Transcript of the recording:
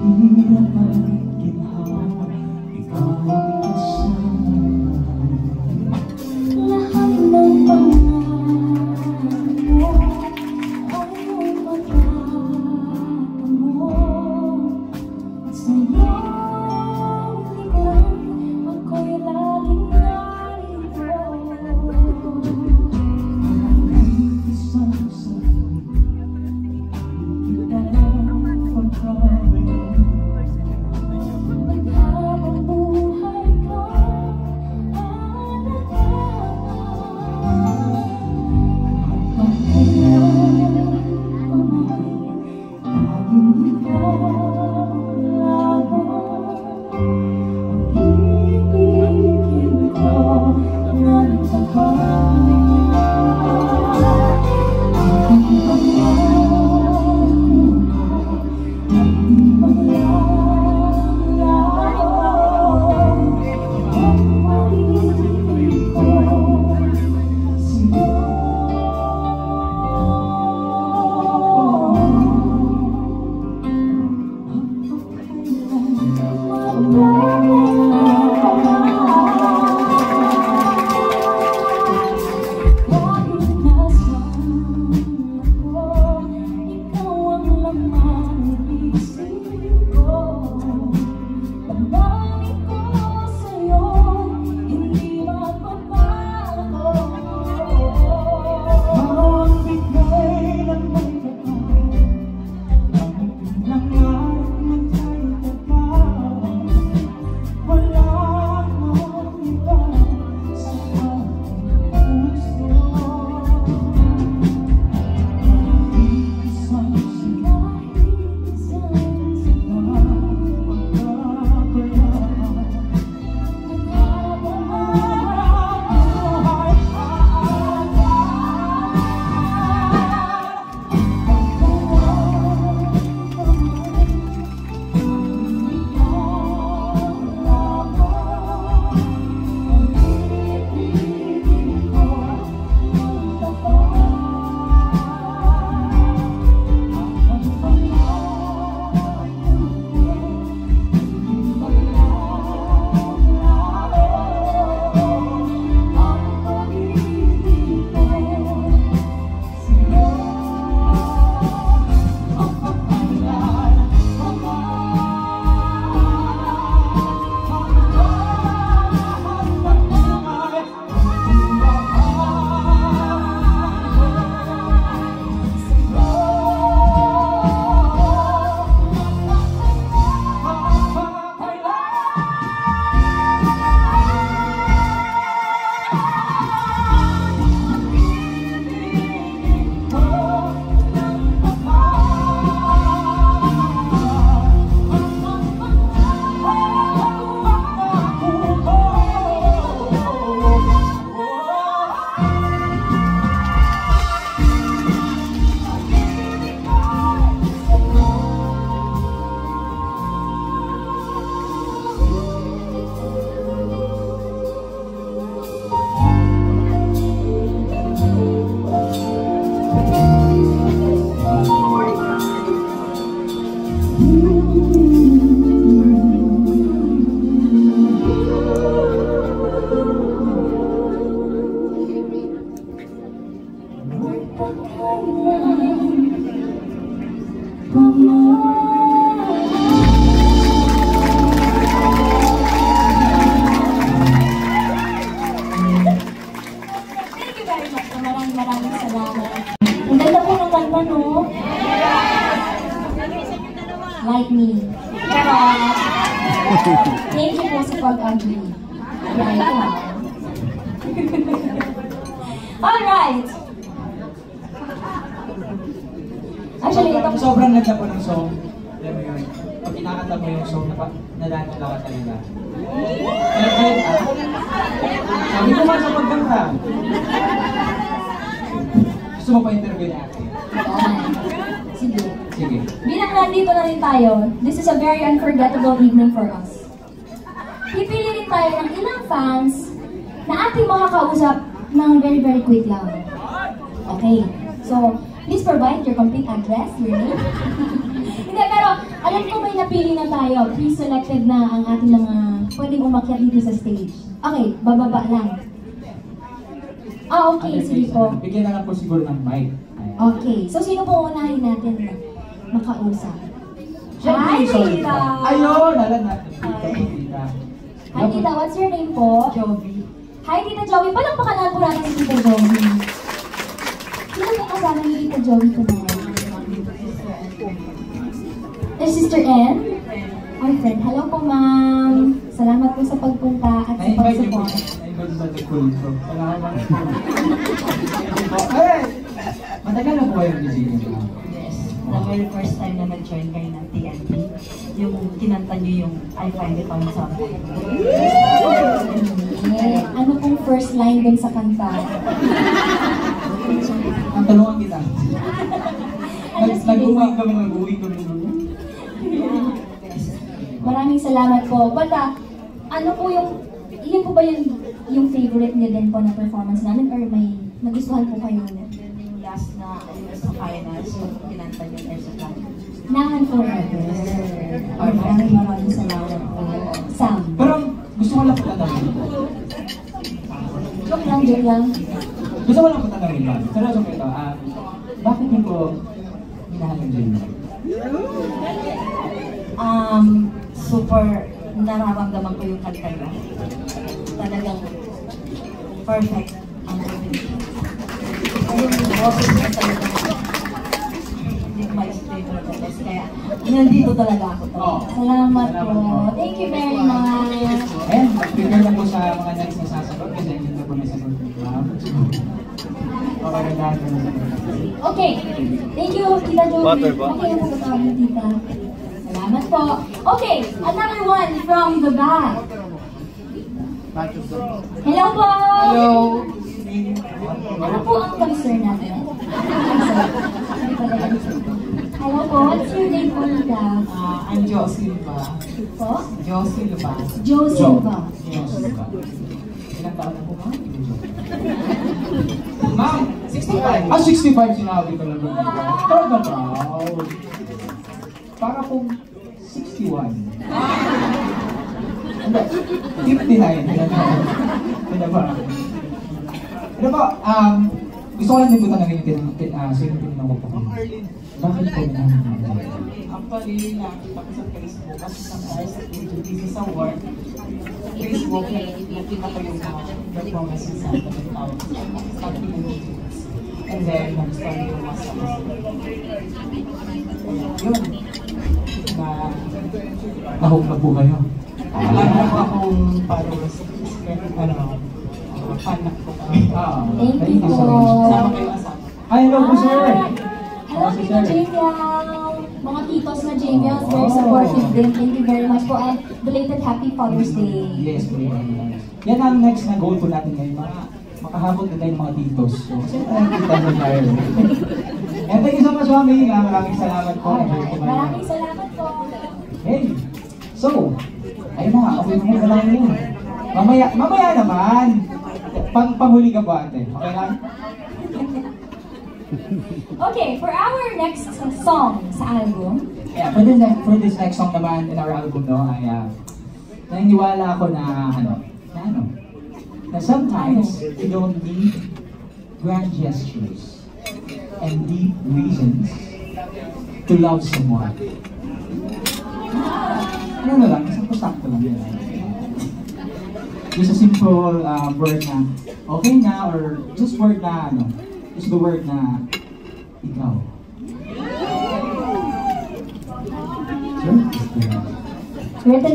hirap at ginhawa, ikaw ang kasama. Lahat ng pangarap mo ay matapang mo. Sa iyong likod, ako'y laging narito. Walang isang sabi, kita lang pagkawin. Maghabang buhay ko, hanggang kailan laging ikaw lamang ang ibigin ko ng tapat. Ang pangako ang paglalaon, ang pag-ibig ko sa'yo. Maraming salamat. Ang ganda po ng kanta, no? Like me. Charot! Thank you po sa pag-agree. Alright! Actually, ito... Sobrang ganda po ng song. Alam mo yun, pag kinakanta mo yung song, nadadala ka talaga. Sabi ko man sa pagkanta. Gusto mo pa interview na ate? Sige. Sige. Bilang nandito na rin tayo, this is a very unforgettable evening for us. Pipili rin tayo ng ilang fans na ating makakausap ng very quick lang. Okay. So, please provide your complete address, your name. Hindi, pero alam ko may napili na tayo. Pre-selected na ang ating mga pwedeng umakyat dito sa stage. Okay, bababa lang. Ah, okay, sige po. Bigyan na lang po siguro ng mic. Ayan. Okay, so sino po unahin natin na makausap? Hi, Tita! Ayun! Alam na. Hi. Hi, Tita. What's your name po? Jovi. Hi, Tita Joey. Palakpakan po natin si Tita Joey. Sino po kasama ni Tita Joey tonight? Sister Ann? Our friend. Hello po, ma'am. Salamat po sa pagpunta at sa Na-invite niyo po. pag-support. Na-invite sa The Cool Pro. Salamat po. Ay! Matagal na po kayong busy niyo. Yes. The very first time na nag-join kayo ng TNT, yung kinanta niyo yung I Find It On Something. Eh, ano pong first line dun sa kanta? Ang tulungan kita. I'm just kidding po. Nag-uwing kami. Maraming salamat po. But ano po yun po ba yung favorite niyo din po na performance namin or may nagustuhan po kayo? Yung last na sa finals, yung kinanta niyo There's a Plan. Now and forever. Maraming salamat po. Sam. Pero gusto ko lang po tanongin. Joke lang. Gusto ko lang po tanongin ba? Seryoso po ito. Bakit niyo po minahal yung Jamie? Super nararamdaman ko yung kanta niya. Talagang perfect ang combination. Yung boses niya talagang hindi ko ma-explain ko the best. Kaya nandito talaga ako. Salamat po. Thank you very much. Ayan, prepare na po sa mga next na sasagot kasi hindi na po nasagot ng club. Okay na lahat na nasagot. Okay. Thank you, Tita Joey. Okay na po kami, Tita. Salamat po. Okay, another one from the back. Hello po! Hello! Ano po ang concern natin? Hello po, what's your name po, Tita? I'm Jo Silva. Po? Jo Silva. Jo Silva. Ilang taon na po, ma'am? Ma'am, 65. 65 sinabi talaga. Talaga proud. Para pong 61. Hindi, 59. Ano ba? Ano ba, gusto ko lang din po tanongin yung tinanong ko po. Bakit po naman? Actually, nakita ko sa Facebook kasi sometimes busy sa work. Sa Facebook, nakita ko yung mga performances sa tao. And then, nag-start yung mga yun. Nahog na po kayo. Alam ko akong followers. Fan na ko. Thank you po. Sama kayo asama. Hi, hello po, sir. Hello, Tito Jamiel. Mga titos na Jamiel, very supportive din. Thank you very much po. And belated Happy Father's Day. Yes, po. Yan ang next na goal po natin ngayon. Makahabot na tayo ng mga titos. So, siyempre, kita na tayo. And thank you so much, Mami. Maraming salamat po. Maraming salamat po. Hey! So, ayun na, okay na lang yun. Mamaya naman. Panghuli ka ba, ate? Okay lang? Okay, for our next song sa album, Yeah, for this next song naman in our album, no, ay naniniwala ako na na sometimes you don't need grand gestures and deep reasons to love someone. Ano na lang, isang sakto lang yun. Just a simple word na okay na, or just word na just the word na ikaw. Sure? written by